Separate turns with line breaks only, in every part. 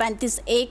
35A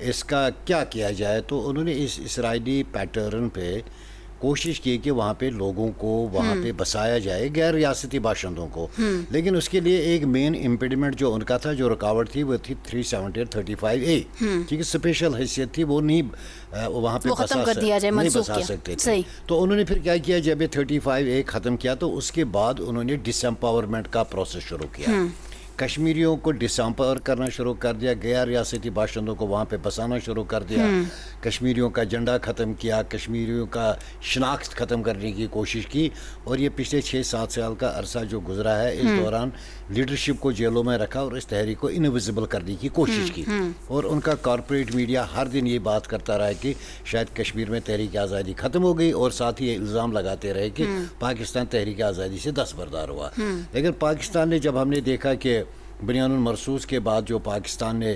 اس کا کیا کیا جائے. تو انہوں نے اس اسرائیلی پیٹرن پہ کوشش کی کہ وہاں پہ لوگوں کو وہاں پہ بسایا جائے, غیر ریاستی باشندوں کو. لیکن اس کے لیے ایک مین امپیڈمنٹ جو ان کا تھا, جو رکاوٹ تھی, وہ تھی 370-35A, کیونکہ اسپیشل حیثیت تھی, وہ نہیں وہاں پہ بسا سکتے تھے. تو انہوں نے پھر کیا کیا, جب یہ 35A ختم کیا تو اس کے بعد انہوں نے ڈس امپاورمنٹ کا پروسیس شروع کیا. کشمیریوں کو ڈس امپاور کرنا شروع کر دیا, غیر ریاستی باشندوں کو وہاں پہ بسانا شروع کر دیا, کشمیریوں کا جھنڈا ختم کیا, کشمیریوں کا شناخت ختم کرنے کی کوشش کی. اور یہ پچھلے 6-7 سال کا عرصہ جو گزرا ہے, اس دوران لیڈرشپ کو جیلوں میں رکھا اور اس تحریک کو انویزیبل کرنے کی کوشش کی. اور ان کا کارپوریٹ میڈیا ہر دن یہ بات کرتا رہا کہ شاید کشمیر میں تحریک آزادی ختم ہو گئی, اور ساتھ ہی یہ الزام لگاتے رہے کہ پاکستان تحریک آزادی سے دستبردار ہوا. لیکن پاکستان نے, جب ہم نے دیکھا کہ بنیان المرصوص کے بعد جو پاکستان نے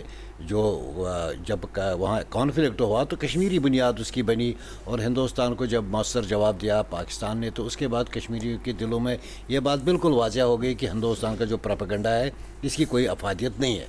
جب وہاں کانفلکٹ ہوا تو کشمیری بنیاد اس کی بنی, اور ہندوستان کو جب مؤثر جواب دیا پاکستان نے, تو اس کے بعد کشمیریوں کے دلوں میں یہ بات بالکل واضح ہو گئی کہ ہندوستان کا جو پروپیگنڈا ہے اس کی کوئی افادیت نہیں ہے.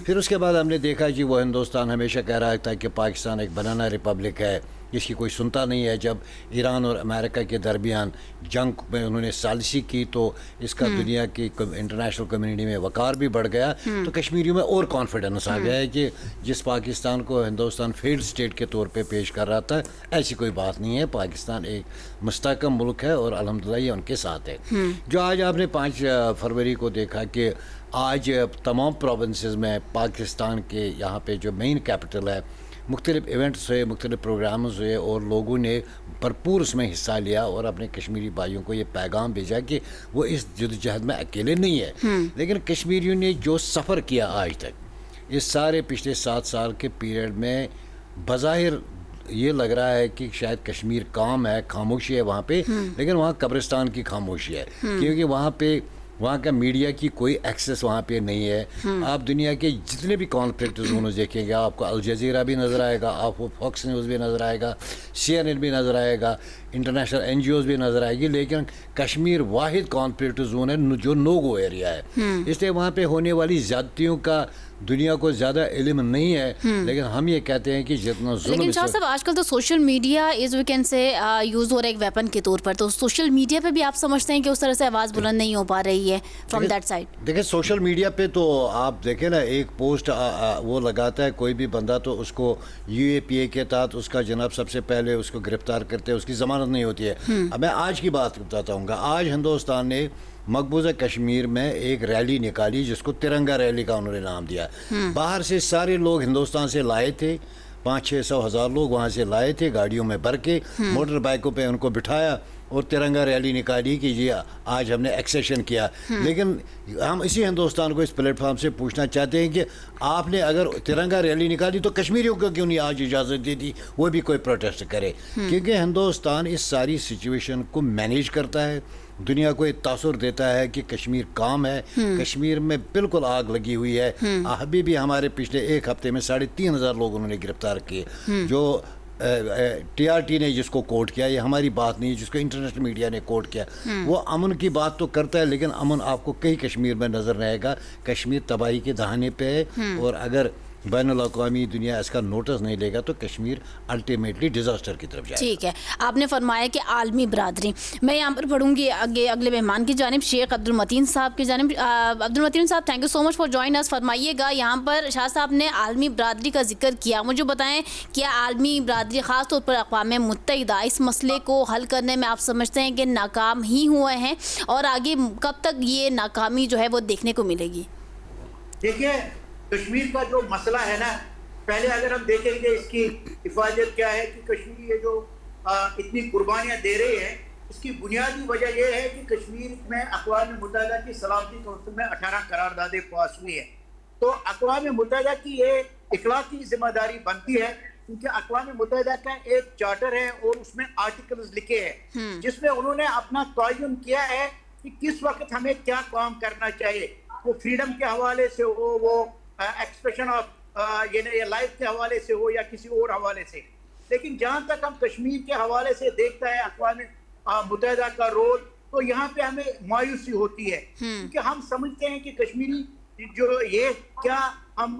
پھر اس کے بعد ہم نے دیکھا کہ وہ ہندوستان ہمیشہ کہہ رہا تھا کہ پاکستان ایک بنانا ریپبلک ہے, جس کی کوئی سنتا نہیں ہے. جب ایران اور امریکہ کے درمیان جنگ میں انہوں نے سازشی کی تو اس کا دنیا کی انٹرنیشنل کمیونٹی میں وقار بھی بڑھ گیا. تو کشمیریوں میں اور کانفیڈنس آ گیا ہے کہ جس پاکستان کو ہندوستان فیلڈ اسٹیٹ کے طور پہ پیش کر رہا تھا, ایسی کوئی بات نہیں ہے. پاکستان ایک مستحکم ملک ہے اور الحمدللہ یہ ان کے ساتھ ہے. جو آج آپ نے 5 فروری کو دیکھا کہ آج تمام پروونسز میں پاکستان کے یہاں پہ جو مین کیپٹل ہے, مختلف ایونٹس ہوئے, مختلف پروگرامز ہوئے, اور لوگوں نے بھرپور اس میں حصہ لیا اور اپنے کشمیری بھائیوں کو یہ پیغام بھیجا کہ وہ اس جدوجہد میں اکیلے نہیں ہے. لیکن کشمیریوں نے جو سفر کیا آج تک, اس سارے پچھلے 7 سال کے پیریڈ میں, بظاہر یہ لگ رہا ہے کہ شاید کشمیر کام ہے, خاموشی ہے وہاں پہ, لیکن وہاں قبرستان کی خاموشی ہے, کیونکہ وہاں کا میڈیا کی کوئی ایکسیس وہاں پہ نہیں ہے. آپ دنیا کے جتنے بھی کانفلکٹ زونز دیکھیں گے, آپ کو الجزیرہ بھی نظر آئے گا, آپ کو فاکس نیوز بھی نظر آئے گا, CNN بھی نظر آئے گا, انٹرنیشنل NGOs بھی نظر آئے گی. لیکن کشمیر واحد کانفلکٹ زون ہے جو نو گو ایریا ہے, اس لیے وہاں پہ ہونے والی زیادتیوں کا دنیا کو زیادہ علم نہیں ہے. لیکن ہم یہ کہتے ہیں کہ جتنا ظلم,
لیکن شاہ صاحب آج کل تو سوشل میڈیا وی کین سے یوز ہو رہا ہے ایک ویپن کے طور پر, تو سوشل میڈیا پہ بھی آپ سمجھتے ہیں کہ اس طرح سے آواز بلند نہیں ہو پا رہی ہے فرام دیٹ سائڈ؟
دیکھیں سوشل میڈیا پہ تو آپ دیکھیں نا, ایک پوسٹ وہ لگاتا ہے کوئی بھی بندہ, تو اس کو UAPA کے تحت اس کا جناب سب سے پہلے اس کو گرفتار کرتے ہیں, اس کی ضمانت نہیں ہوتی ہے. اب میں آج کی بات بتاتا ہوں گا. آج ہندوستان نے مقبوضہ کشمیر میں ایک ریلی نکالی جس کو ترنگا ریلی کا انہوں نے نام دیا. باہر سے سارے لوگ ہندوستان سے لائے تھے, 500-600 ہزار لوگ وہاں سے لائے تھے گاڑیوں میں بھر کے, موٹر بائکوں پہ ان کو بٹھایا اور ترنگا ریلی نکالی کہ جی آج ہم نے ایکسیشن کیا. لیکن ہم اسی ہندوستان کو اس پلیٹ فارم سے پوچھنا چاہتے ہیں کہ آپ نے اگر ترنگا ریلی نکالی تو کشمیریوں کو کیوں نہیں آج اجازت دی تھی وہ بھی کوئی پروٹیسٹ کرے؟ کیونکہ ہندوستان اس ساری سچویشن کو مینیج کرتا ہے, دنیا کو ایک تاثر دیتا ہے کہ کشمیر کام ہے, کشمیر میں بالکل آگ لگی ہوئی ہے. ابھی بھی ہمارے پچھلے ایک ہفتے میں 3,500 لوگ انہوں نے گرفتار کیے. جو TRT نے جس کو کوٹ کیا, یہ ہماری بات نہیں ہے, جس کو انٹرنیشنل میڈیا نے کوٹ کیا, وہ امن کی بات تو کرتا ہے, لیکن امن آپ کو کہیں کشمیر میں نظر رہے گا. کشمیر تباہی کے دہانے پہ ہے, اور اگر بین الاقوامی دنیا اس کا نوٹس نہیں لے گا تو کشمیر الٹیمیٹلی ڈیزاسٹر کی طرف جائے گا.
ٹھیک ہے, آپ نے فرمایا کہ عالمی برادری. میں یہاں پر پڑھوں گی اگلے مہمان کی جانب, شیخ عبد المتین صاحب کی جانب. عبد المتین صاحب, thank you so much for join us. فرمائیے گا, یہاں پر شاہ صاحب نے عالمی برادری کا ذکر کیا, مجھے بتائیں کیا عالمی برادری خاص طور پر اقوام متحدہ اس مسئلے کو حل کرنے میں آپ سمجھتے ہیں کہ ناکام ہی ہوئے ہیں, اور آگے کب تک یہ ناکامی جو ہے وہ دیکھنے کو ملے گی؟
دیکھیے کشمیر کا جو مسئلہ ہے نا, پہلے اگر ہم دیکھیں گے اس کی حفاظت کیا ہے کہ کشمیر یہ جو اتنی قربانیاں دے رہے ہیں, اس کی بنیادی وجہ یہ ہے کہ کشمیر میں اقوام متحدہ کی سلامتی کونسل میں 18 قراردادیں پاس ہوئی ہیں. تو اقوام متحدہ کی یہ اخلاقی ذمہ داری بنتی ہے, کیونکہ اقوام متحدہ کا ایک چارٹر ہے اور اس میں آرٹیکلز لکھے ہیں جس میں انہوں نے اپنا تعین کیا ہے کہ کس وقت ہمیں کیا کام کرنا چاہیے. وہ فریڈم کے حوالے سے ہو, وہ ایکسپریشن آف یعنی لائف کے حوالے سے ہو, یا کسی اور حوالے سے. لیکن جہاں تک ہم کشمیر کے حوالے سے دیکھتا ہے اقوام متحدہ کا رول, تو یہاں پہ ہمیں مایوسی ہوتی ہے, کیونکہ ہم سمجھتے ہیں کہ کشمیری جو یہ کیا ہم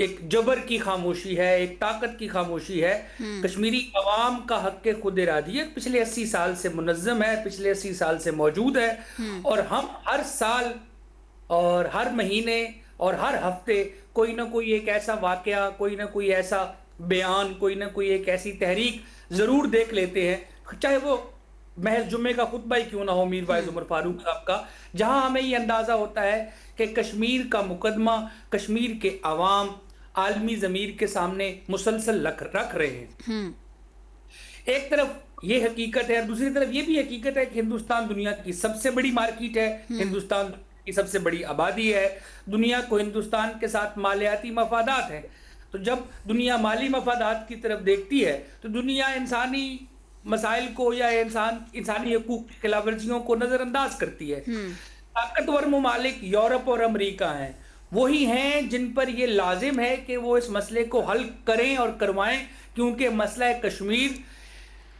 ایک جبر کی خاموشی ہے، ایک طاقت کی خاموشی ہے. کشمیری عوام کا حق خود ارادیت پچھلے 80 سال سے منظم ہے، پچھلے 80 سال سے موجود ہے، اور ہم ہر سال اور ہر مہینے اور ہر ہفتے کوئی نہ کوئی ایک ایسا واقعہ، کوئی نہ کوئی ایسا بیان، کوئی نہ کوئی ایک ایسی تحریک ضرور دیکھ لیتے ہیں، چاہے وہ محض جمعے کا خطبہ ہی کیوں نہ ہو میر وائز عمر فاروق صاحب کا، جہاں ہمیں یہ اندازہ ہوتا ہے کہ کشمیر کا مقدمہ، کشمیر کے عوام عالمی ضمیر کے سامنے مسلسل رکھ رہے ہیں. ایک طرف یہ حقیقت ہے اور دوسری طرف یہ بھی حقیقت ہے کہ ہندوستان دنیا کی سب سے بڑی مارکیٹ ہے، ہندوستان کی سب سے بڑی آبادی ہے، دنیا کو ہندوستان کے ساتھ مالیاتی مفادات ہیں. تو جب دنیا مالی مفادات کی طرف دیکھتی ہے تو دنیا انسانی مسائل کو یا انسانی حقوق کی خلاف ورزیوں کو نظر انداز کرتی ہے. طاقتور ممالک یورپ اور امریکہ ہیں، وہی ہیں جن پر یہ لازم ہے کہ وہ اس مسئلے کو حل کریں اور کروائیں، کیونکہ مسئلہ کشمیر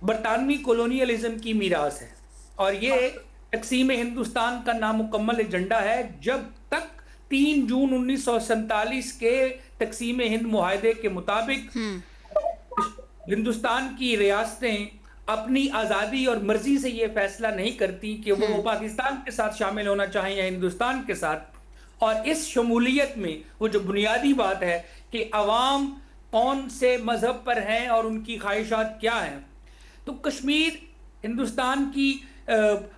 برطانوی کولونیلزم کی میراث ہے اور یہ تقسیم ہندوستان کا نامکمل ایجنڈا ہے. جب تک 3 جون 1947 کے تقسیم ہند معاہدے کے مطابق ہندوستان کی ریاستیں اپنی آزادی اور مرضی سے یہ فیصلہ نہیں کرتی کہ وہ پاکستان کے ساتھ شامل ہونا چاہیں یا ہندوستان کے ساتھ، اور اس شمولیت میں وہ جو بنیادی بات ہے کہ عوام کون سے مذہب پر ہیں اور ان کی خواہشات کیا ہیں، تو کشمیر ہندوستان کی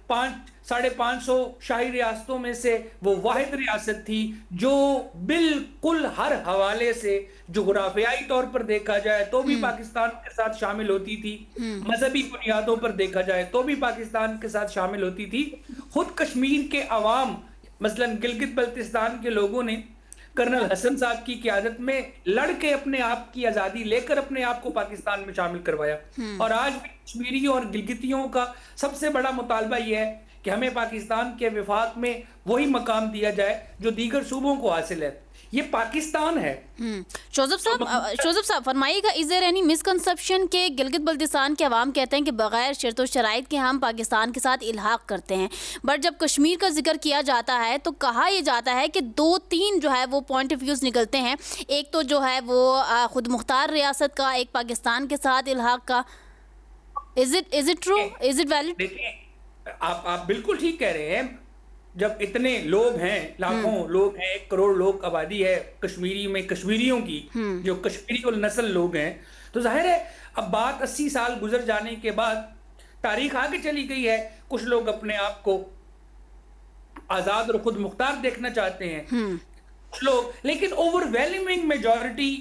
550 شاہی ریاستوں میں سے وہ واحد ریاست تھی جو بالکل ہر حوالے سے جغرافیائی طور پر دیکھا جائے تو بھی پاکستان کے ساتھ شامل ہوتی تھی، مذہبی بنیادوں پر دیکھا جائے تو بھی پاکستان کے ساتھ شامل ہوتی تھی. خود کشمیر کے عوام، مثلا گلگت بلتستان کے لوگوں نے کرنل حسن صاحب کی قیادت میں لڑ کے اپنے آپ کی آزادی لے کر اپنے آپ کو پاکستان میں شامل کروایا، اور آج بھی کشمیریوں اور گلگتیوں کا سب سے بڑا مطالبہ یہ ہے کہ ہمیں پاکستان کے وفاق میں وہی مقام دیا جائے جو دیگر صوبوں کو حاصل ہے. یہ پاکستان ہے.
شوزف صاحب فرمائیے گا، از دیر اینی مسکنسپشن کہ گلگت بلتستان کے عوام کہتے ہیں کہ بغیر شرط و شرائط کے ہم پاکستان کے ساتھ الحاق کرتے ہیں، بٹ جب کشمیر کا ذکر کیا جاتا ہے تو کہا یہ جاتا ہے کہ 2-3 جو ہے وہ پوائنٹ آف ویوز نکلتے ہیں، ایک تو جو ہے وہ خود مختار ریاست کا، ایک پاکستان کے ساتھ الحاق کا. Is it true? Is it valid?
دیکھیں، آپ بالکل ٹھیک کہہ رہے ہیں. جب اتنے لوگ ہیں، لاکھوں لوگ ہیں، 1 کروڑ لوگ آبادی ہے کشمیری میں، کشمیریوں کی جو کشمیری النسل لوگ ہیں، تو ظاہر ہے اب بات 80 سال گزر جانے کے بعد تاریخ آگے چلی گئی ہے. کچھ لوگ اپنے آپ کو آزاد اور خود مختار دیکھنا چاہتے ہیں، کچھ لوگ، لیکن اوور ویلمنگ میجورٹی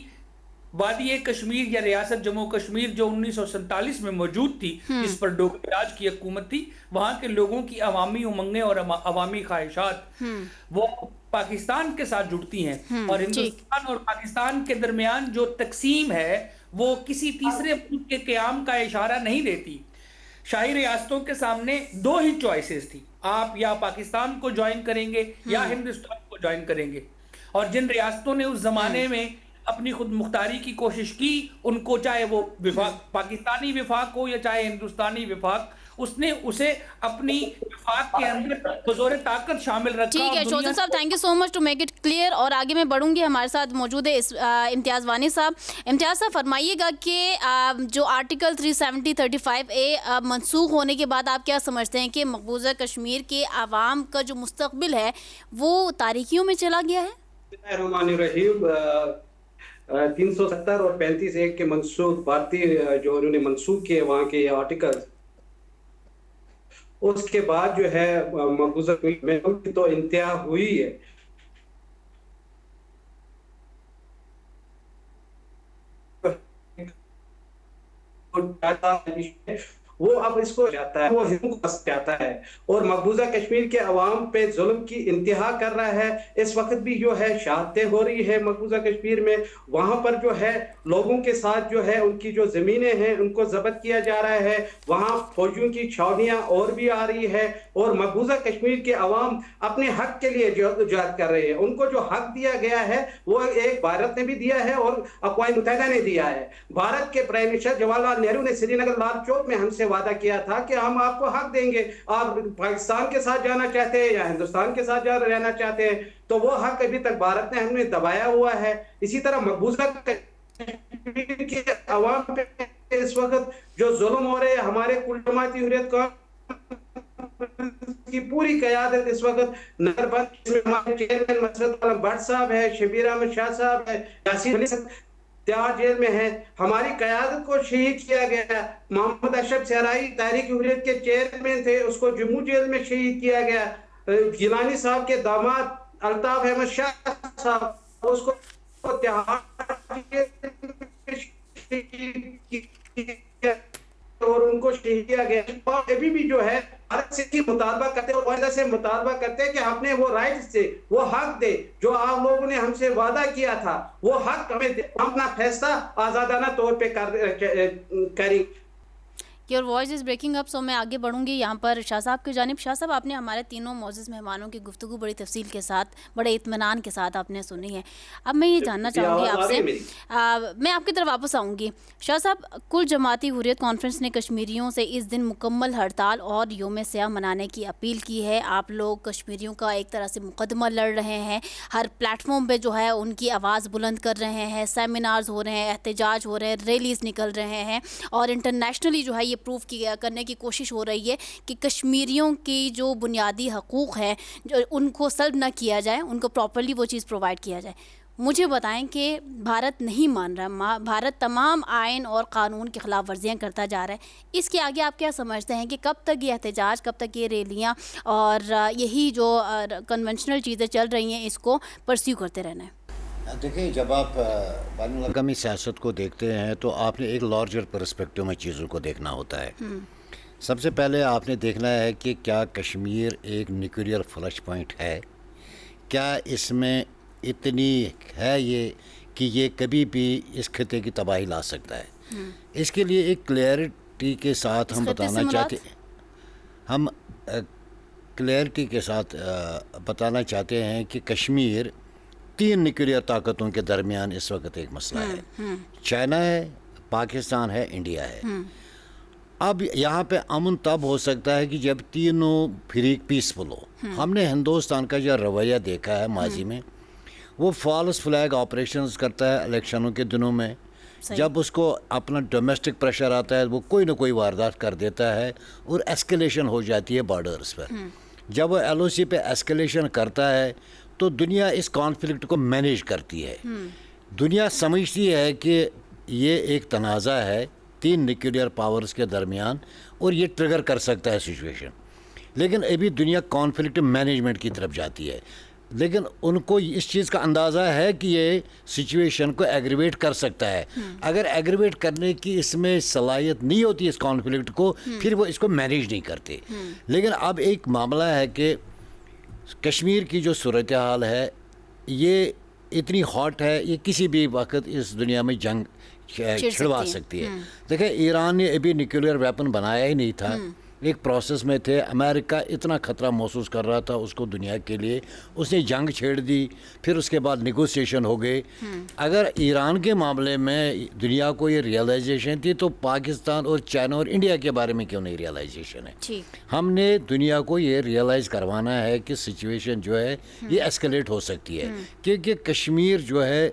وادی کشمیر یا ریاست جموں کشمیر جو 1947 میں موجود تھی، جس پر ڈوگری راج کی حکومت تھی، وہاں کے لوگوں کی عوامی امنگیں اور عوامی خواہشات وہ پاکستان کے ساتھ جڑتی ہیں، اور ہندوستان اور پاکستان کے درمیان جو تقسیم ہے وہ کسی تیسرے ملک کے قیام کا اشارہ نہیں دیتی. شاہی ریاستوں کے سامنے 2 ہی چوائسز تھی، آپ یا پاکستان کو جوائن کریں گے یا ہندوستان کو جوائن کریں گے. اور جن ریاستوں نے اس زمانے میں اپنی خود مختاری کی کوشش کی، ان کو چاہے وہ وفاق پاکستانی وفاق ہو یا چاہے ہندوستانی وفاق، اس نے اسے اپنی وفاق کے اندر بزور طاقت شامل رکھا.
ٹھیک ہے شوزف صاحب، thank you so much to make it clear. اور آگے میں بڑھوں گی، ہمارے ساتھ موجود ہے امتیاز وانی صاحب. امتیاز صاحب فرمائیے گا کہ جو آرٹیکل 370(35)A منسوخ ہونے کے بعد آپ کیا سمجھتے ہیں کہ مقبوضہ کشمیر کے عوام کا جو مستقبل ہے وہ تاریکیوں میں چلا گیا ہے؟
بسم اللہ الرحمن الرحیم. 370 اور 35(1) کے منسوخ بھارتی جو انہوں نے منسوخ کیے وہاں کے آرٹیکل، اس کے بعد جو ہے مقبوضہ میں تو انتہا ہوئی ہے. وہ اب اس کو جاتا ہے، وہ ہندو کو جاتا ہے اور مقبوضہ کشمیر کے عوام پہ ظلم کی انتہا کر رہا ہے. اس وقت بھی جو ہے شہادتیں ہو رہی ہے مقبوضہ کشمیر میں، وہاں پر جو ہے لوگوں کے ساتھ جو ہے ان کی جو زمینیں ہیں ان کو ضبط کیا جا رہا ہے، وہاں فوجیوں کی چھاونیاں اور بھی آ رہی ہے، اور مقبوضہ کشمیر کے عوام اپنے حق کے لیے جہاد کر رہے ہیں. ان کو جو حق دیا گیا ہے وہ ایک بھارت نے بھی دیا ہے اور اقوام متحدہ نے دیا ہے. بھارت کے پرائم منسٹر جواہر لال نہرو نے سری نگر لال چوک میں ہم سے وعدہ کیا تھا کہ ہم آپ کو حق دیں گے, آپ پاکستان کے ساتھ جانا چاہتے ہیں یا ہندوستان کے ساتھ رہنا چاہتے ہیں, تو وہ حق ابھی تک بھارت نے ہمیں دبایا ہوا ہے. اسی طرح مقبوضہ کشمیر کے عوام پہ اس وقت جو ظلم ہو رہے ہیں, ہمارے کل جماعتی حریت کی پوری قیادت اس وقت نظر بند, اس میں ہمارے چیئرمین مسرت عالم بٹ صاحب ہے, شبیر احمد شاہ صاحب ہے, یاسین علی تہاڑ جیل میں ہے, ہماری قیادت کو شہید کیا گیا. محمد اشرف صحرائی تحریک حریت کے چیئرمین تھے, اس کو جموں جیل میں شہید کیا گیا. گیلانی صاحب کے داماد الطاف احمد شاہ صاحب, اس کو تہاڑ جیل میں شہید کیا اور ان کو شہید کیا گیا. اور ابھی بھی جو ہے بھارت سے مطالبہ کرتے اور وجہ سے مطالبہ کرتے کہ ہم نے وہ رائٹ سے وہ حق دے جو آپ لوگوں نے ہم سے وعدہ کیا تھا, وہ حق ہمیں دے, ہم اپنا فیصلہ آزادانہ طور پہ کریں.
یور وائس از بریکنگ اپ, سو میں آگے بڑھوں گی یہاں پر شاہ صاحب کی جانب. شاہ صاحب, آپ نے ہمارے تینوں معزز مہمانوں کی گفتگو بڑی تفصیل کے ساتھ, بڑے اطمینان کے ساتھ آپ نے سنی ہے. اب میں یہ جاننا چاہوں گی آپ سے, میں آپ کی طرف واپس آؤں گی. شاہ صاحب, کل جماعتی حریت کانفرنس نے کشمیریوں سے اس دن مکمل ہڑتال اور یوم سیاہ منانے کی اپیل کی ہے. آپ لوگ کشمیریوں کا ایک طرح سے مقدمہ لڑ رہے ہیں, ہر پلیٹ فارم پہ جو ہے ان کی آواز بلند کر رہے ہیں, سیمینارز ہو رہے ہیں, احتجاج ہو رہے ہیں, ریلیز نکل رہے ہیں, اور انٹرنیشنلی جو ہے یہ پروف کرنے کی کوشش ہو رہی ہے کہ کشمیریوں کی جو بنیادی حقوق ہیں جو ان کو سلب نہ کیا جائے, ان کو پراپرلی وہ چیز پرووائڈ کیا جائے. مجھے بتائیں کہ بھارت نہیں مان رہا, بھارت تمام آئین اور قانون کی خلاف ورزیاں کرتا جا رہا ہے. اس کے آگے آپ کیا سمجھتے ہیں کہ کب تک یہ احتجاج, کب تک یہ ریلیاں اور یہی جو کنونشنل چیزیں چل رہی ہیں اس کو پرسیو کرتے رہنا ہے؟
دیکھیں, جب آپ بین الاقوامی سیاست کو دیکھتے ہیں تو آپ نے ایک لارجر پرسپیکٹو میں چیزوں کو دیکھنا ہوتا ہے. سب سے پہلے آپ نے دیکھنا ہے کہ کیا کشمیر ایک نیوکلیئر فلش پوائنٹ ہے, کیا اس میں اتنی ہے یہ کہ یہ کبھی بھی اس خطے کی تباہی لا سکتا ہے. اس کے لیے ایک کلیئرٹی کے ساتھ ہم بتانا چاہتے ہیں, ہم کلیئرٹی کے ساتھ بتانا چاہتے ہیں کہ کشمیر 3 نیوکلیئر طاقتوں کے درمیان اس وقت ایک مسئلہ ہے. چائنا ہے, پاکستان ہے, انڈیا ہے. اب یہاں پہ امن تب ہو سکتا ہے کہ جب تینوں فریق پیسفل ہو. ہم نے ہندوستان کا جو رویہ دیکھا ہے ماضی میں, وہ فالس فلیگ آپریشنز کرتا ہے الیکشنوں کے دنوں میں. جب اس کو اپنا ڈومیسٹک پریشر آتا ہے وہ کوئی نہ کوئی واردات کر دیتا ہے اور ایسکلیشن ہو جاتی ہے بارڈرز پر. جب وہ ایل او سی پہ ایسکلیشن کرتا ہے تو دنیا اس کانفلکٹ کو مینیج کرتی ہے. دنیا سمجھتی ہے کہ یہ ایک تنازع ہے 3 نیوکلیئر پاورز کے درمیان اور یہ ٹریگر کر سکتا ہے سچویشن. لیکن ابھی دنیا کانفلکٹ مینجمنٹ کی طرف جاتی ہے, لیکن ان کو اس چیز کا اندازہ ہے کہ یہ سچویشن کو ایگریویٹ کر سکتا ہے. اگر ایگریویٹ کرنے کی اس میں صلاحیت نہیں ہوتی اس کانفلکٹ کو, پھر وہ اس کو مینیج نہیں کرتے. لیکن اب ایک معاملہ ہے کہ کشمیر کی جو صورتحال ہے یہ اتنی ہاٹ ہے, یہ کسی بھی وقت اس دنیا میں جنگ چھڑوا سکتی ہے. دیکھیں, ایران نے ابھی نیوکلیئر ویپن بنایا ہی نہیں تھا, ایک پروسیس میں تھے. امریکہ اتنا خطرہ محسوس کر رہا تھا اس کو دنیا کے لیے, اس نے جنگ چھیڑ دی, پھر اس کے بعد نیگوسیشن ہو گئے. اگر ایران کے معاملے میں دنیا کو یہ ریئلائزیشن تھی تو پاکستان اور چائنا اور انڈیا کے بارے میں کیوں نہیں ریئلائزیشن ہے؟ ہم نے دنیا کو یہ ریئلائز کروانا ہے کہ سچویشن جو ہے یہ ایسکلیٹ ہو سکتی ہے, کیونکہ کشمیر جو ہے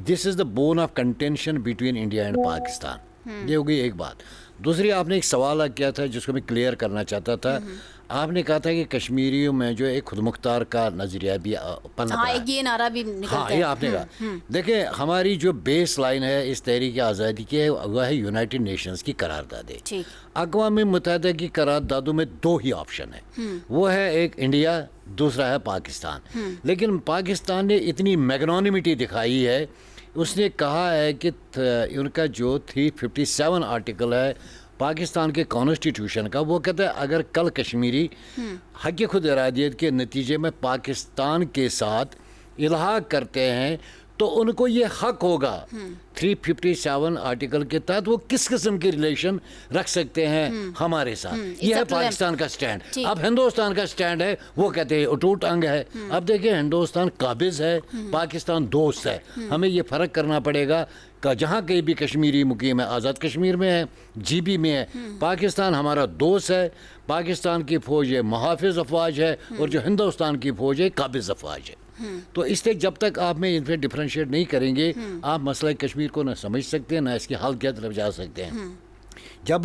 this is the bone of contention between India and Pakistan. یہ ہو گئی ایک بات. دوسری, آپ نے ایک سوال کیا تھا جس کو میں کلیئر کرنا چاہتا تھا. آپ نے کہا تھا کہ کشمیریوں میں جو ایک خود مختار کا نظریہ بھی پنپ رہا ہے.
یہ نعرہ بھی نکلتا ہے.
یہ آپ نے کہا. دیکھیں, ہماری جو بیس لائن ہے اس تحریک آزادی کی وہ ہے یونائٹڈ نیشنز کی قراردادیں. اقوام متحدہ کی قراردادوں میں 2 ہی آپشن ہیں, وہ ہے ایک انڈیا, دوسرا ہے پاکستان. لیکن پاکستان نے اتنی میگنانیمٹی دکھائی ہے, اس نے کہا ہے کہ ان کا جو 357 آرٹیکل ہے پاکستان کے کانسٹیٹیوشن کا, وہ کہتا ہے اگر کل کشمیری حق خود ارادیت کے نتیجے میں پاکستان کے ساتھ الحاق کرتے ہیں تو ان کو یہ حق ہوگا 357 آرٹیکل کے تحت وہ کس قسم کی ریلیشن رکھ سکتے ہیں ہمارے ساتھ. یہ ہے پاکستان کا سٹینڈ. اب ہندوستان کا سٹینڈ ہے وہ کہتے ہیں اٹوٹ انگ ہے. اب دیکھیں ہندوستان قابض ہے, پاکستان دوست ہے. ہمیں یہ فرق کرنا پڑے گا کہ جہاں کہیں بھی کشمیری مقیم ہے, آزاد کشمیر میں ہے, جی بی میں ہے, پاکستان ہمارا دوست ہے. پاکستان کی فوج یہ محافظ افواج ہے اور جو ہندوستان کی فوج ہے قابض افواج ہے. تو اس لیے جب تک آپ میں ان پہ ڈفرینشیٹ نہیں کریں گے آپ مسئلہ کشمیر کو نہ سمجھ سکتے ہیں نہ اس کی حل کی طرف جا سکتے ہیں. جب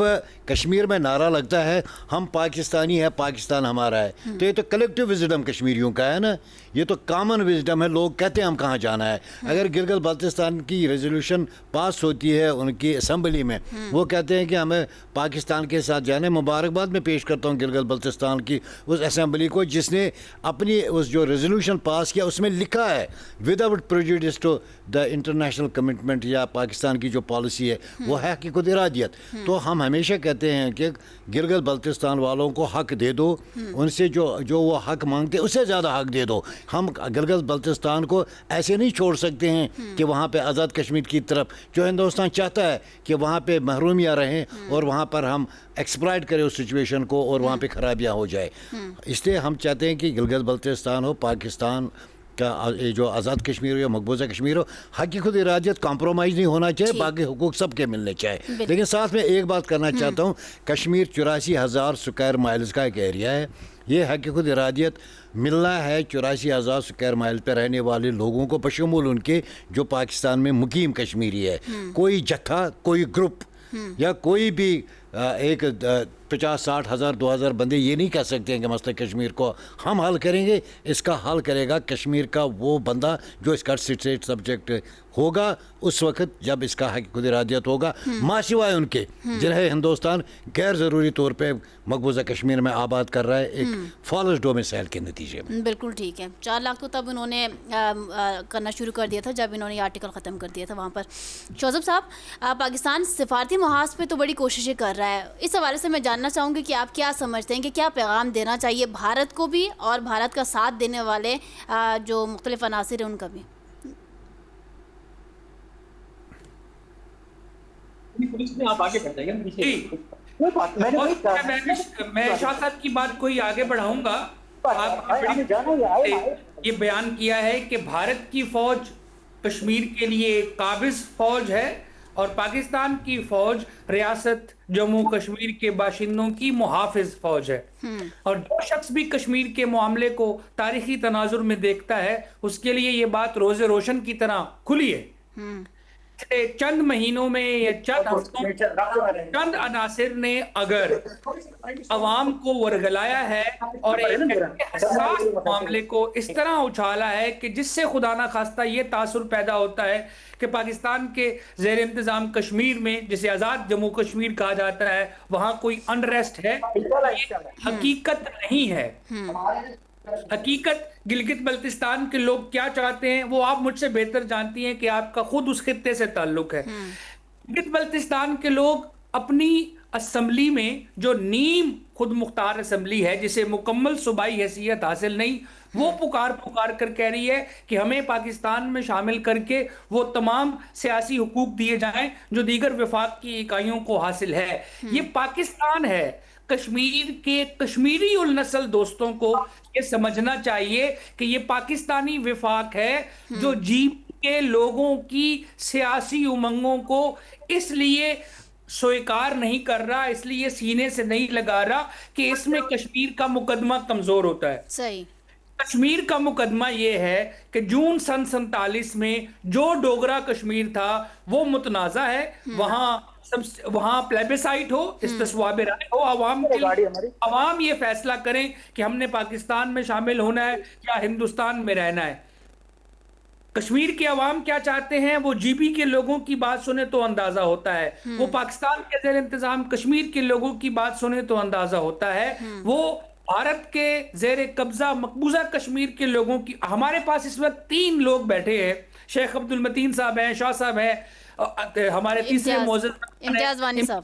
کشمیر میں نعرہ لگتا ہے ہم پاکستانی ہیں, پاکستان ہمارا ہے, تو یہ تو کلیکٹیو وزڈم کشمیریوں کا ہے نا, یہ تو کامن وزڈم ہے. لوگ کہتے ہیں ہم کہاں جانا ہے. اگر گلگت بلتستان کی ریزولوشن پاس ہوتی ہے ان کی اسمبلی میں, وہ کہتے ہیں کہ ہمیں پاکستان کے ساتھ جانا ہے. مبارکباد میں پیش کرتا ہوں گلگت بلتستان کی اس اسمبلی کو جس نے اپنی اس جو ریزولوشن پاس کیا اس میں لکھا ہے without prejudice to the international commitment, یا پاکستان کی جو پالیسی ہے وہ ہے حقیقت ارادیت. تو ہم ہمیشہ کہتے ہیں کہ گلگت بلتستان والوں کو حق دے دو, ان سے جو وہ حق مانگتے اس سے زیادہ حق دے دو. ہم گلگت بلتستان کو ایسے نہیں چھوڑ سکتے ہیں کہ وہاں پہ آزاد کشمیر کی طرف جو ہندوستان چاہتا ہے کہ وہاں پہ محرومیاں رہیں اور وہاں پر ہم ایکسپلائٹ کریں اس سچویشن کو اور وہاں پہ خرابیاں ہو جائے. اس لیے ہم چاہتے ہیں کہ گلگت بلتستان ہو, پاکستان کا جو آزاد کشمیر ہو یا مقبوضہ کشمیر ہو, حق کی خود ارادیت کمپرومائز نہیں ہونا چاہیے, باقی حقوق سب کے ملنے چاہیے. لیکن ساتھ میں ایک بات کرنا چاہتا ہوں, کشمیر 84,000 اسکوائر مائلز کا ایک ایریا ہے. یہ حق کی خود ارادیت ملنا ہے 84,000 اسکوائر مائل پہ رہنے والے لوگوں کو بشمول ان کے جو پاکستان میں مقیم کشمیری ہے. کوئی جتھا, کوئی گروپ یا کوئی بھی ایک 50-60 ہزار 2,000 بندے یہ نہیں کہہ سکتے ہیں کہ مسئلہ کشمیر کو ہم حل کریں گے. اس کا حل کرے گا کشمیر کا وہ بندہ جو اس کا اسٹیٹ سبجیکٹ ہوگا اس وقت جب اس کا حق خود ارادیت ہوگا, ماں سوائے ان کے جنہیں ہندوستان غیر ضروری طور پہ مقبوضہ کشمیر میں آباد کر رہا ہے ایک فالس ڈومیسائل کے نتیجے میں.
بالکل ٹھیک ہے. 4 لاکھ تو تب انہوں نے کرنا شروع کر دیا تھا جب انہوں نے یہ آرٹیکل ختم کر دیا تھا وہاں پر. شوذب صاحب, پاکستان سفارتی محاذ پہ تو بڑی کوششیں کر رہا ہے. اس حوالے سے میں جاننا چاہوں گی کہ آپ کیا سمجھتے ہیں کہ کیا پیغام دینا چاہیے بھارت کو بھی اور بھارت کا ساتھ دینے والے جو مختلف عناصر ہیں ان کا بھی؟
آپ آگے بڑھ جائیں گے. میں شاہ صاحب کی بات کو ہی آگے بڑھاؤں گا. آپ یہ بیان کیا ہے کہ بھارت کی فوج کشمیر کے لیے قابض فوج ہے اور پاکستان کی فوج ریاست جموں کشمیر کے باشندوں کی محافظ فوج ہے. اور جو شخص بھی کشمیر کے معاملے کو تاریخی تناظر میں دیکھتا ہے اس کے لیے یہ بات روز روشن کی طرح کھلی ہے. چند مہینوں میں یا چند ہفتوں میں چند عناصر نے اگر عوام کو ورگلایا ہے اور ایک حساس معاملے کو اس طرح اچھالا ہے کہ جس سے خدا نہ خواستہ یہ تاثر پیدا ہوتا ہے کہ پاکستان کے زیر انتظام کشمیر میں جسے آزاد جموں کشمیر کہا جاتا ہے وہاں کوئی انریسٹ ہے, حقیقت نہیں ہے. حقیقت گلگت بلتستان کے لوگ کیا چاہتے ہیں وہ آپ مجھ سے بہتر جانتی ہیں کہ آپ کا خود اس خطے سے تعلق ہے. گلگت بلتستان کے لوگ اپنی اسمبلی میں جو نیم خود مختار اسمبلی ہے جسے مکمل صوبائی حیثیت حاصل نہیں, وہ پکار کر کہہ رہی ہے کہ ہمیں پاکستان میں شامل کر کے وہ تمام سیاسی حقوق دیے جائیں جو دیگر وفاق کی اکائیوں کو حاصل ہے. یہ پاکستان ہے. کشمیر کے کشمیری النسل دوستوں کو یہ سمجھنا چاہیے کہ یہ پاکستانی وفاق ہے جو جی کے لوگوں کی سیاسی امنگوں کو اس لیے سویکار نہیں کر رہا, اس لیے سینے سے نہیں لگا رہا کہ اس میں کشمیر کا مقدمہ کمزور ہوتا ہے.
صحیح.
کشمیر کا مقدمہ یہ ہے کہ جون سن 47 میں جو ڈوگرا کشمیر تھا وہ متنازع ہے. وہاں پلیبیسائٹ ہو, استصواب رائے ہو, عوام یہ فیصلہ کریں کہ ہم نے پاکستان میں شامل ہونا ہے یا ہندوستان میں رہنا ہے. کشمیر کے عوام کیا چاہتے ہیں وہ جی بی کے لوگوں کی بات سنے تو اندازہ ہوتا ہے, وہ پاکستان کے زیر انتظام کشمیر کے لوگوں کی بات سنے تو اندازہ ہوتا ہے, وہ بھارت کے زیر قبضہ مقبوضہ کشمیر کے لوگوں کی. ہمارے پاس اس وقت 3 لوگ بیٹھے ہیں, شیخ عبدالمتین صاحب ہیں, شاہ صاحب ہیں, ہمارے تیسرے معزز
امتیاز وانی صاحب,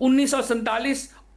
1947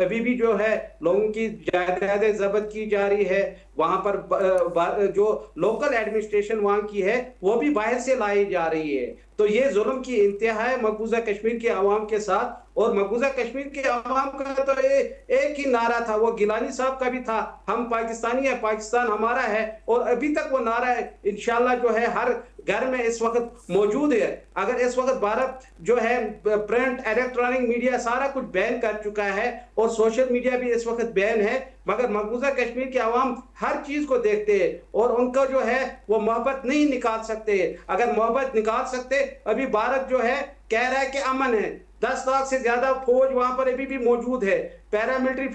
ابھی بھی جو ہے لوگوں کی جائیدادیں ضبط کی جا رہی ہے، وہاں پر جو لوکل ایڈمنسٹریشن وہاں کی ہے وہ بھی باہر سے لائی جا رہی ہے. تو یہ ظلم کی انتہا ہے مقبوضہ کشمیر کے عوام کے ساتھ. اور مقبوضہ کشمیر کے عوام کا تو ایک ہی نعرہ تھا، وہ گیلانی صاحب کا بھی تھا، ہم پاکستانی ہیں، پاکستان ہمارا ہے، اور ابھی تک وہ نعرہ ہے انشاءاللہ جو ہے ہر گھر میں اس وقت موجود ہے. اگر اس وقت بھارت جو ہے پرنٹ الیکٹرانک میڈیا سارا کچھ بین کر چکا ہے اور سوشل میڈیا بھی اس وقت بین ہے، مگر مقبوضہ کشمیر کے عوام ہر چیز کو دیکھتے ہیں اور ان کا جو ہے وہ محبت نہیں نکال سکتے. اگر محبت نکال سکتے، ابھی بھارت جو ہے کہہ رہا ہے کہ امن ہے، 10 لاکھ سے زیادہ فوج وہاں پر ابھی بھی موجود ہے، پیراملٹری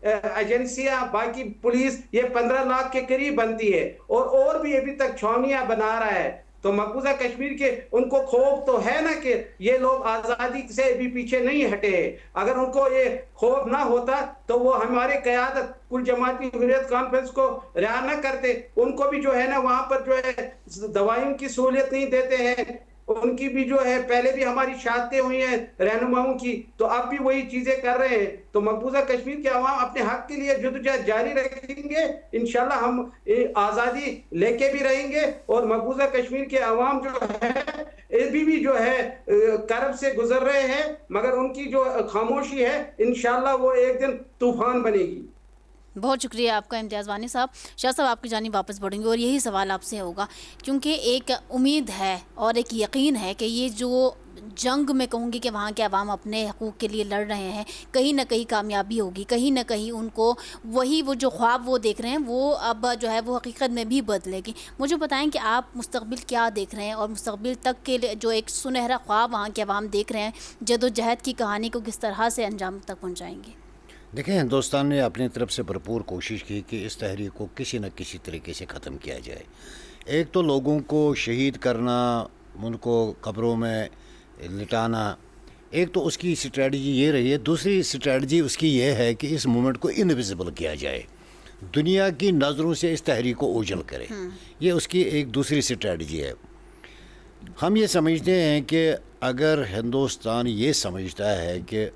ایجنسیاں، باقی پولیس، یہ 15 لاکھ کے قریب بنتی ہے، اور بھی ابھی تک چھاؤنیاں بنا رہا ہے. تو مقبوضہ کشمیر کے ان کو خوف تو ہے نا کہ یہ لوگ آزادی سے بھی پیچھے نہیں ہٹے ہیں. اگر ان کو یہ خوف نہ ہوتا تو وہ ہمارے قیادت کل جماعتی حریت کانفرنس کو رہا نہ کرتے. ان کو بھی جو ہے نا وہاں پر جو ہے دوائیوں کی سہولت نہیں دیتے ہیں، ان کی بھی جو ہے پہلے بھی ہماری شہادتیں ہوئی ہیں رہنماؤں کی، تو اب بھی وہی چیزیں کر رہے ہیں. تو مقبوضہ کشمیر کے عوام اپنے حق کے لیے جدوجہد جاری رکھیں گے، انشاءاللہ ہم آزادی لے کے بھی رہیں گے. اور مقبوضہ کشمیر کے عوام جو ہے ابھی بھی جو ہے کرب سے گزر رہے ہیں، مگر ان کی جو خاموشی ہے انشاءاللہ وہ ایک دن طوفان بنے گی.
بہت شکریہ آپ کا امتیاز وانی صاحب. شاہ صاحب آپ کی جانب واپس بڑھیں گے اور یہی سوال آپ سے ہوگا، کیونکہ ایک امید ہے اور ایک یقین ہے کہ یہ جو جنگ میں کہوں گی کہ وہاں کے عوام اپنے حقوق کے لیے لڑ رہے ہیں، کہیں نہ کہیں کامیابی ہوگی، کہیں نہ کہیں ان کو وہی وہ جو خواب وہ دیکھ رہے ہیں وہ اب جو ہے وہ حقیقت میں بھی بدلے گی. مجھے بتائیں کہ آپ مستقبل کیا دیکھ رہے ہیں اور مستقبل تک کے جو ایک سنہرا خواب وہاں کے عوام دیکھ رہے ہیں، جد و جہد کی کہانی کو کس طرح سے انجام تک پہنچائیں گے؟
دیکھیں، ہندوستان نے اپنی طرف سے بھرپور کوشش کی کہ اس تحریک کو کسی نہ کسی طریقے سے ختم کیا جائے. ایک تو لوگوں کو شہید کرنا، ان کو قبروں میں لٹانا، ایک تو اس کی اسٹریٹجی یہ رہی ہے. دوسری اسٹریٹجی اس کی یہ ہے کہ اس موومنٹ کو انویزیبل کیا جائے، دنیا کی نظروں سے اس تحریک کو اوجھل کرے. یہ اس کی ایک دوسری اسٹریٹجی ہے. ہم یہ سمجھتے ہیں کہ اگر ہندوستان یہ سمجھتا ہے کہ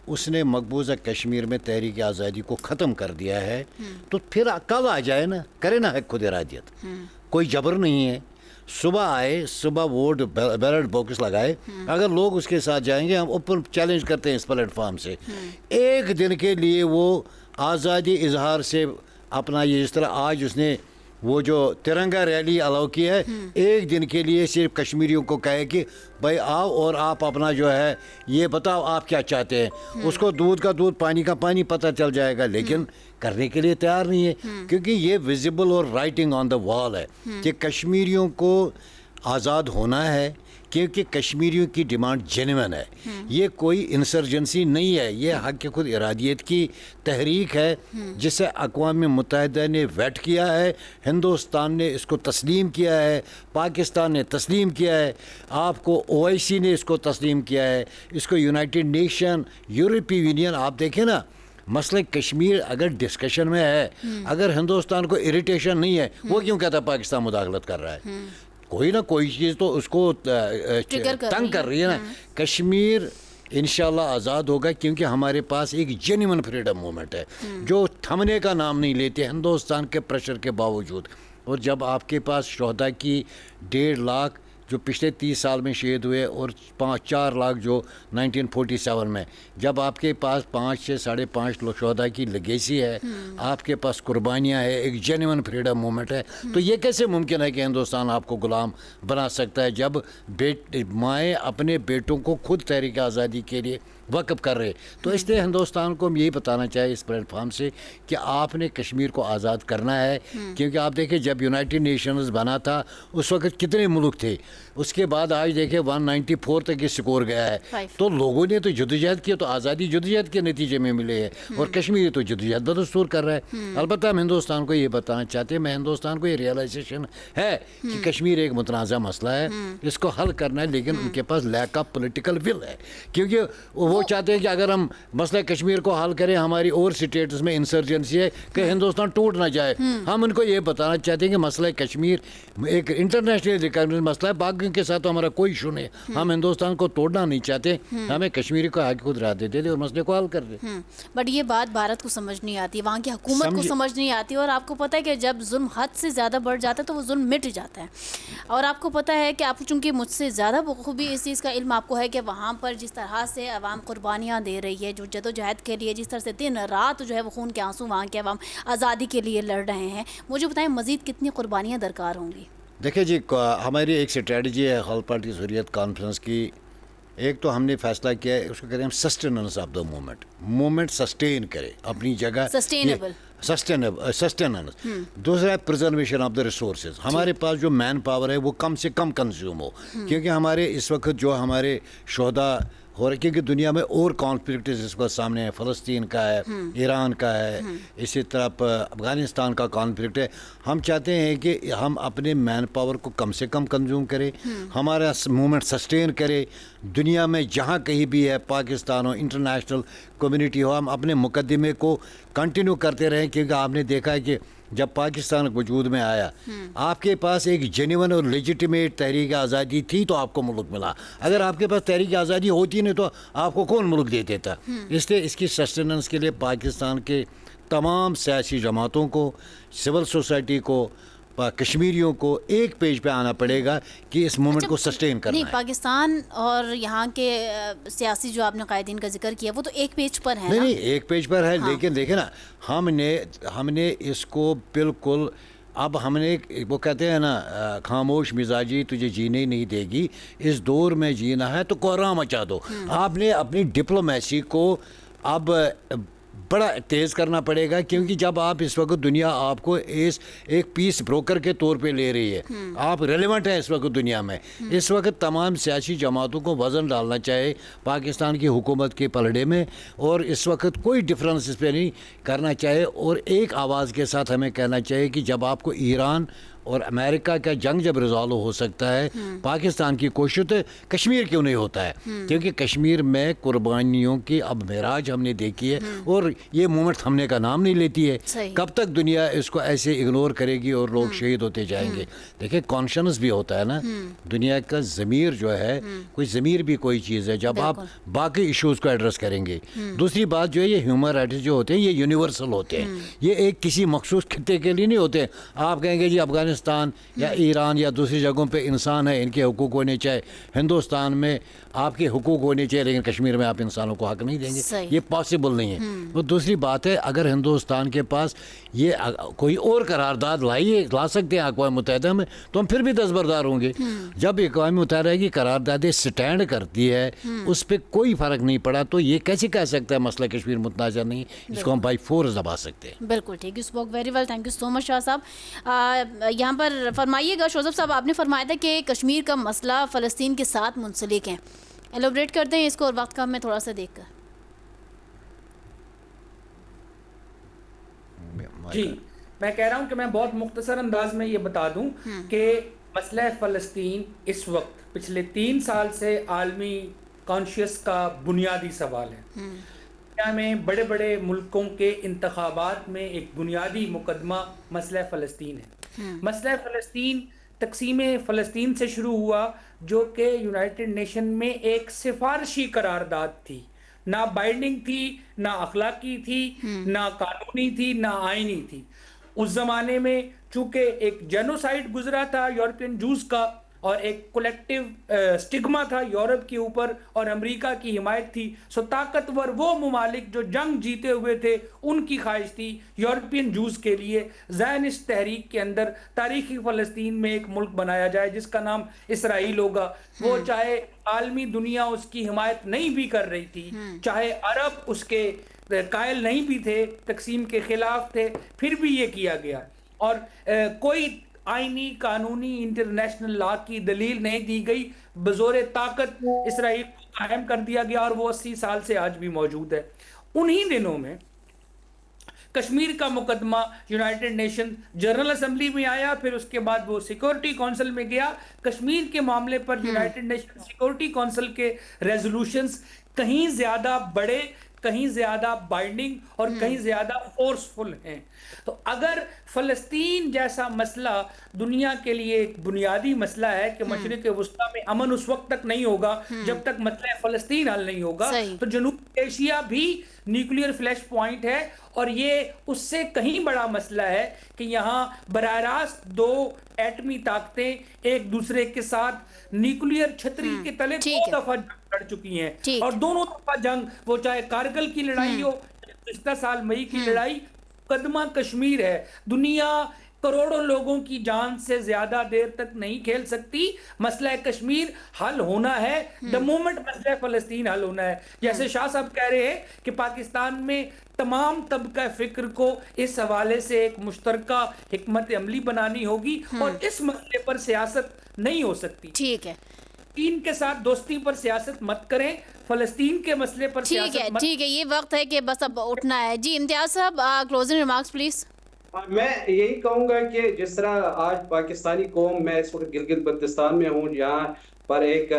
اس نے مقبوضہ کشمیر میں تحریک آزادی کو ختم کر دیا ہے، تو پھر کل آ جائے نا، کرے نا خود ارادیت. کوئی جبر نہیں ہے. صبح آئے، صبح ووٹ بیلٹ باکس لگائے. اگر لوگ اس کے ساتھ جائیں گے، ہم اوپن چیلنج کرتے ہیں اس پلیٹ فارم سے، ایک دن کے لیے وہ آزادی اظہار سے اپنا، یہ جس طرح آج اس نے وہ جو ترنگا ریلی الاؤ کی ہے، ایک دن کے لیے صرف کشمیریوں کو کہے کہ بھائی آؤ اور آپ اپنا جو ہے یہ بتاؤ آپ کیا چاہتے ہیں. اس کو دودھ کا دودھ، پانی کا پانی پتہ چل جائے گا، لیکن کرنے کے لیے تیار نہیں ہے. کیونکہ یہ ویزیبل اور رائٹنگ آن دا وال ہے کہ کشمیریوں کو آزاد ہونا ہے، کیونکہ کشمیریوں کی ڈیمانڈ جینوئن ہے. یہ کوئی انسرجنسی نہیں ہے، یہ حق کے خود ارادیت کی تحریک ہے جسے اقوام متحدہ نے ویٹ کیا ہے، ہندوستان نے اس کو تسلیم کیا ہے، پاکستان نے تسلیم کیا ہے، آپ کو OIC نے اس کو تسلیم کیا ہے، اس کو یونائٹڈ نیشن، یورپی یونین. آپ دیکھیں نا، مسئلہ کشمیر اگر ڈسکشن میں ہے، اگر ہندوستان کو اریٹیشن نہیں ہے، وہ کیوں کہتا ہے پاکستان مداخلت کر رہا ہے؟ کوئی نہ کوئی چیز تو اس کو تنگ کر رہی ہے نا. کشمیر انشاءاللہ آزاد ہوگا کیونکہ ہمارے پاس ایک جینوئن فریڈم موومنٹ ہے جو تھمنے کا نام نہیں لیتے ہندوستان کے پریشر کے باوجود. اور جب آپ کے پاس شہداء کی 1.5 لاکھ جو پچھلے 30 سال میں شہید ہوئے اور 4 لاکھ جو 1947 میں، جب آپ کے پاس 5 سے 5.5 لاکھ شہداء کی لیگیسی ہے، آپ کے پاس قربانیاں ہیں، ایک جینوئن فریڈم موومنٹ ہے، تو یہ کیسے ممکن ہے کہ ہندوستان آپ کو غلام بنا سکتا ہے جب مائیں اپنے بیٹوں کو خود تحریک آزادی کے لیے وقف کر رہے. تو اس لیے ہندوستان کو ہم یہی بتانا چاہیے اس پلیٹ فارم سے کہ آپ نے کشمیر کو آزاد کرنا ہے. کیونکہ آپ دیکھیں جب یونائٹڈ نیشنز بنا تھا اس وقت کتنے ملک تھے، اس کے بعد آج دیکھیں 194 تک یہ سکور گیا ہے. تو لوگوں نے تو جدوجہد کی، تو آزادی جدوجہد کے نتیجے میں ملے ہے، اور کشمیر تو جدوجہد بدستور کر رہا ہے. البتہ ہم ہندوستان کو یہ بتانا چاہتے ہیں، میں ہندوستان کو یہ ریئلائزیشن ہے کہ کشمیر ایک متنازع مسئلہ ہے، اس کو حل کرنا ہے، لیکن ان کے پاس لیک آف پولیٹیکل ول ہے. کیونکہ وہ وہ چاہتے ہیں کہ اگر ہم مسئلہ کشمیر کو حل کریں, ہماری اور سٹیٹس میں انسرجنسی ہے کہ ہندوستان ٹوٹ نہ جائے. ہم ان کو یہ بتانا چاہتے ہیں کہ مسئلہ کشمیر ایک انٹرنیشنل ریکگنائزڈ مسئلہ ہے, باقیوں کے ساتھ تو ہمارا کوئی ایشو نہیں ہے. ہم ہندوستان کو توڑنا نہیں چاہتے, ہمیں کشمیری کو آگے خود راہ دیتے تھے اور مسئلے کو حل کر دیں.
بٹ یہ بات بھارت کو سمجھ نہیں آتی, وہاں کی حکومت کو سمجھ نہیں آتی, اور آپ کو پتہ ہے کہ جب ظلم حد سے زیادہ بڑھ جاتا ہے تو وہ ظلم مٹ جاتا ہے. اور آپ کو پتہ ہے کہ آپ چونکہ مجھ سے زیادہ بخوبی اس چیز کا علم آپ کو ہے کہ وہاں پر جس طرح سے عوام قربانیاں دے رہی ہے, جو جدوجہد کے لیے جس طرح سے دن رات جو ہے وہ خون کے آنسو وہاں کے عوام آزادی کے لیے لڑ رہے ہیں, مجھے بتائیں مزید کتنی قربانیاں درکار ہوں گی؟
دیکھیں جی, ہماری ایک اسٹریٹجی ہے خلق پارٹی حریت کانفرنس کی. ایک تو ہم نے فیصلہ کیا ہے, اس کو کہتے ہیں ہم sustenance of the movement sustain کرے اپنی جگہ, سسٹیننس. دوسرا ہے پرزرویشن آف دا ریسورسز. ہمارے پاس جو مین پاور ہے وہ کم سے کم کنزیوم ہو, کیونکہ ہمارے اس وقت جو ہمارے شہداء ہو رہے, کیونکہ دنیا میں اور کانفلکٹس اس وقت سامنے ہے, فلسطین کا ہے, ایران کا ہے, اسی طرح افغانستان کا کانفلکٹ ہے. ہم چاہتے ہیں کہ ہم اپنے مین پاور کو کم سے کم کنزیوم کریں, ہمارا موومنٹ سسٹین کرے. دنیا میں جہاں کہیں بھی ہے, پاکستان ہو, انٹرنیشنل کمیونٹی ہو, ہم اپنے مقدمے کو کنٹینیو کرتے رہیں. کیونکہ آپ نے دیکھا ہے کہ جب پاکستان وجود میں آیا, آپ کے پاس ایک جینون اور لیجیٹیمیٹ تحریک آزادی تھی تو آپ کو ملک ملا. اگر آپ کے پاس تحریک آزادی ہوتی نہیں تو آپ کو کون ملک دے دیتا. اس لیے اس کی سسٹیننس کے لیے پاکستان کے تمام سیاسی جماعتوں کو, سول سوسائٹی کو, کشمیریوں کو ایک پیج پہ آنا پڑے گا کہ اس موومنٹ کو سسٹین کرنا ہے.
پاکستان اور یہاں کے سیاسی جو آپ نے قائدین کا ذکر کیا وہ تو ایک پیج پر ہے.
نہیں, ایک پیج پر ہے, لیکن دیکھیں نا, ہم نے اس کو بالکل, اب ہم نے وہ کہتے ہیں نا, خاموش مزاجی تجھے جینے نہیں دے گی, اس دور میں جینا ہے تو کوہرام مچا دو. آپ نے اپنی ڈپلومیسی کو اب بڑا تیز کرنا پڑے گا, کیونکہ جب آپ اس وقت دنیا آپ کو ایک پیس بروکر کے طور پہ لے رہی ہے, آپ ریلیونٹ ہیں اس وقت دنیا میں. اس وقت تمام سیاسی جماعتوں کو وزن ڈالنا چاہیے پاکستان کی حکومت کے پلڑے میں, اور اس وقت کوئی ڈفرینس اس پہ نہیں کرنا چاہیے, اور ایک آواز کے ساتھ ہمیں کہنا چاہیے کہ جب آپ کو ایران اور امریکہ کا جنگ جب ریزالو ہو سکتا ہے, پاکستان کی کوشش تو کشمیر کیوں نہیں ہوتا ہے, کیونکہ کشمیر میں قربانیوں کی اب معراج ہم نے دیکھی ہے, اور یہ موومنٹ تھمنے کا نام نہیں لیتی ہے. کب تک دنیا اس کو ایسے اگنور کرے گی اور لوگ شہید ہوتے جائیں گے؟ دیکھیں کانشنس بھی ہوتا ہے نا, دنیا کا ضمیر جو ہے, کوئی ضمیر بھی کوئی چیز ہے جب آپ باقی ایشوز کو ایڈریس کریں گے. دوسری بات جو ہے, یہ ہیومن رائٹس جو ہوتے ہیں یہ یونیورسل ہوتے ہیں, یہ ایک کسی مخصوص خطے کے لیے نہیں ہوتے. آپ کہیں گے جی افغانستان یا ایران یا دوسری جگہوں پہ انسان ہے, ان کے حقوق ہونے چاہیے, ہندوستان میں آپ کے حقوق ہونے چاہیے, لیکن کشمیر میں آپ انسانوں کو حق نہیں دیں گے, یہ پاسبل نہیں ہے. اور دوسری بات ہے, اگر ہندوستان کے پاس یہ کوئی اور قرارداد لا سکتے ہیں اقوام متحدہ میں, تو ہم پھر بھی دستبردار ہوں گے. جب اقوام متحدہ کی قراردادیں سٹینڈ کرتی ہے, اس پہ کوئی فرق نہیں پڑا, تو یہ کیسے کہہ سکتا ہے مسئلہ کشمیر متنازع نہیں, اس کو ہم بائی فورس دبا سکتے ہیں.
بالکل ٹھیک, you spoke very well, thank you so much Shah صاحب. یہاں پر فرمائیے گا شوذب صاحب, آپ نے فرمایا تھا کہ کشمیر کا مسئلہ فلسطین کے ساتھ منسلک ہے, ایلوبریٹ کرتے ہیں اس کو, اور وقت کا ہمیں تھوڑا سا دیکھ کر.
جی, میں کہہ رہا ہوں کہ میں بہت مختصر انداز میں یہ بتا دوں کہ مسئلہ فلسطین اس وقت پچھلے 3 سال سے عالمی کانشیس کا بنیادی سوال ہے. دنیا میں بڑے بڑے ملکوں کے انتخابات میں ایک بنیادی مقدمہ مسئلہ فلسطین ہے. مسئلہ فلسطین تقسیم فلسطین سے شروع ہوا, جو کہ یونائٹڈ نیشن میں ایک سفارشی قرارداد تھی, نہ بائنڈنگ تھی, نہ اخلاقی تھی, نہ قانونی تھی, نہ آئینی تھی. اس زمانے میں چونکہ ایک جینوسائیڈ گزرا تھا یورپین جوز کا, اور ایک کولیکٹیو سٹگما تھا یورپ کے اوپر, اور امریکہ کی حمایت تھی, سو طاقتور وہ ممالک جو جنگ جیتے ہوئے تھے ان کی خواہش تھی یورپین جوز کے لیے زائنسٹ تحریک کے اندر تاریخی فلسطین میں ایک ملک بنایا جائے جس کا نام اسرائیل ہوگا. وہ چاہے عالمی دنیا اس کی حمایت نہیں بھی کر رہی تھی, چاہے عرب اس کے قائل نہیں بھی تھے, تقسیم کے خلاف تھے, پھر بھی یہ کیا گیا. اور کوئی آئینی قانونی انٹرنیشنل لا کی دلیل نہیں دی گئی, بزور طاقت اسرائیل کو قائم کر دیا گیا, اور وہ 80 سال سے آج بھی موجود ہے. انہی دنوں میں کشمیر کا مقدمہ یونائٹڈ نیشن جنرل اسمبلی میں آیا, پھر اس کے بعد وہ سیکورٹی کونسل میں گیا. کشمیر کے معاملے پر یونائٹڈ نیشن سیکورٹی کونسل کے ریزولوشنز کہیں زیادہ بڑے, کہیں زیادہ بائنڈنگ اور کہیں زیادہ فورسفل ہیں. تو اگر فلسطین جیسا مسئلہ دنیا کے لیے ایک بنیادی مسئلہ ہے کہ مشرق وسطیٰ میں امن اس وقت تک نہیں ہوگا جب تک مسئلہ فلسطین حل نہیں ہوگا, تو جنوب ایشیا بھی نیوکلیئر فلیش پوائنٹ ہے, اور یہ اس سے کہیں بڑا مسئلہ ہے کہ یہاں براہ راست دو ایٹمی طاقتیں ایک دوسرے کے ساتھ نیوکلیئر چھتری کے تلے 2 دفعہ لڑ چکی ہیں, اور دونوں دفعہ جنگ, وہ چاہے کارگل کی لڑائی ہو, گزشتہ سال مئی کی لڑائی, مقدمہ کشمیر ہے. دنیا کروڑوں لوگوں کی جان سے زیادہ دیر تک نہیں کھیل سکتی. مسئلہ کشمیر حل ہونا ہے دا مومنٹ مسئلہ فلسطین حل ہونا ہے. جیسے شاہ صاحب کہہ رہے ہیں کہ پاکستان میں تمام طبقہ فکر کو اس حوالے سے ایک مشترکہ حکمت عملی بنانی ہوگی, اور اس مسئلے پر سیاست نہیں ہو سکتی.
ٹھیک ہے,
چین کے ساتھ دوستی پر سیاست مت کریں, فلسطین کے مسئلے پر سیاست مت.
ٹھیک ہے, یہ وقت ہے کہ بس اب اٹھنا ہے. جی امتیاز صاحب, کلوزنگ ریمارکس پلیز.
میں یہی کہوں گا کہ جس طرح آج پاکستانی قوم, میں اس وقت گلگت بلتستان میں ہوں, جہاں پر ایک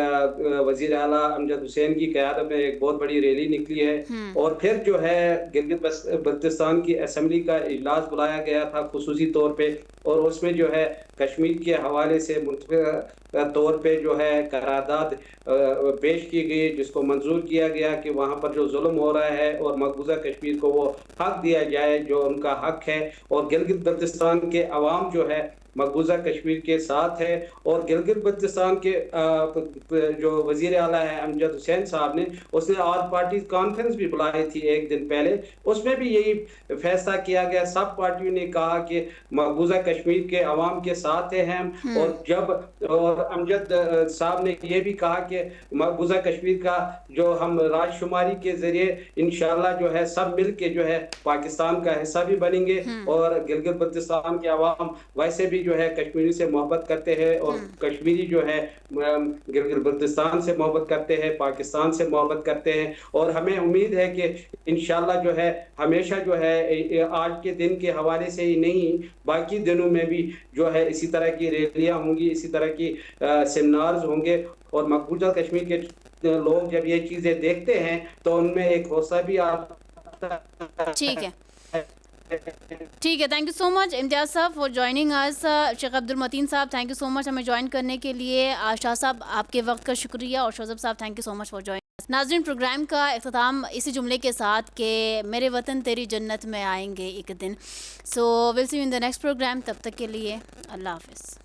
وزیر اعلیٰ امجد حسین کی قیادت میں ایک بہت بڑی ریلی نکلی ہے, اور پھر جو ہے گلگت بلتستان کی اسمبلی کا اجلاس بلایا گیا تھا خصوصی طور پہ, اور اس میں جو ہے کشمیر کے حوالے سے منتخب طور پہ جو ہے قرارداد پیش کی گئی, جس کو منظور کیا گیا کہ وہاں پر جو ظلم ہو رہا ہے اور مقبوضہ کشمیر کو وہ حق دیا جائے جو ان کا حق ہے. اور گلگت بلتستان کے عوام جو ہے مقبوضہ کشمیر کے ساتھ ہے, اور گلگت بلتستان کے جو وزیر اعلیٰ ہے امجد حسین صاحب نے, اس نے آل پارٹی کانفرنس بھی بلائی تھی ایک دن پہلے, اس میں بھی یہی فیصلہ کیا گیا. سب پارٹیوں نے کہا کہ مقبوضہ کشمیر کے عوام کے ساتھ ہیں ہم, اور امجد صاحب نے یہ بھی کہا کہ مقبوضہ کشمیر کا جو ہم راج شماری کے ذریعے انشاءاللہ جو ہے سب مل کے جو ہے پاکستان کا حصہ بھی بنیں گے, اور گلگت بلتستان کے عوام ویسے بھی جو ہے کشمیری سے محبت کرتے ہیں, اور کشمیری جو ہے گلگت بلتستان سے محبت کرتے ہیں, پاکستان سے محبت کرتے ہیں. اور ہمیں امید ہے کہ انشاءاللہ جو ہے ہمیشہ جو ہے آج کے دن کے حوالے سے ہی نہیں, باقی دنوں میں بھی جو ہے اسی طرح کی ریلیاں ہوں گی, اسی طرح کی سیمینارز ہوں گے, اور مقبوضہ کشمیر کے لوگ جب یہ چیزیں دیکھتے ہیں تو ان میں ایک حوصلہ بھی آتا ہے.
ٹھیک ہے, تھینک یو سو مچ امتیاز صاحب فار جوائننگ آس. شیخ عبد المتین صاحب تھینک یو سو مچ ہمیں جوائن کرنے کے لیے. شاہ صاحب آپ کے وقت کا شکریہ, اور شوزب صاحب thank you so much for joining. ناظرین, پروگرام کا اختتام اسی جملے کے ساتھ کہ میرے وطن تیری جنت میں آئیں گے ایک دن. So will see you in the next programme. تب تک کے لیے اللہ حافظ.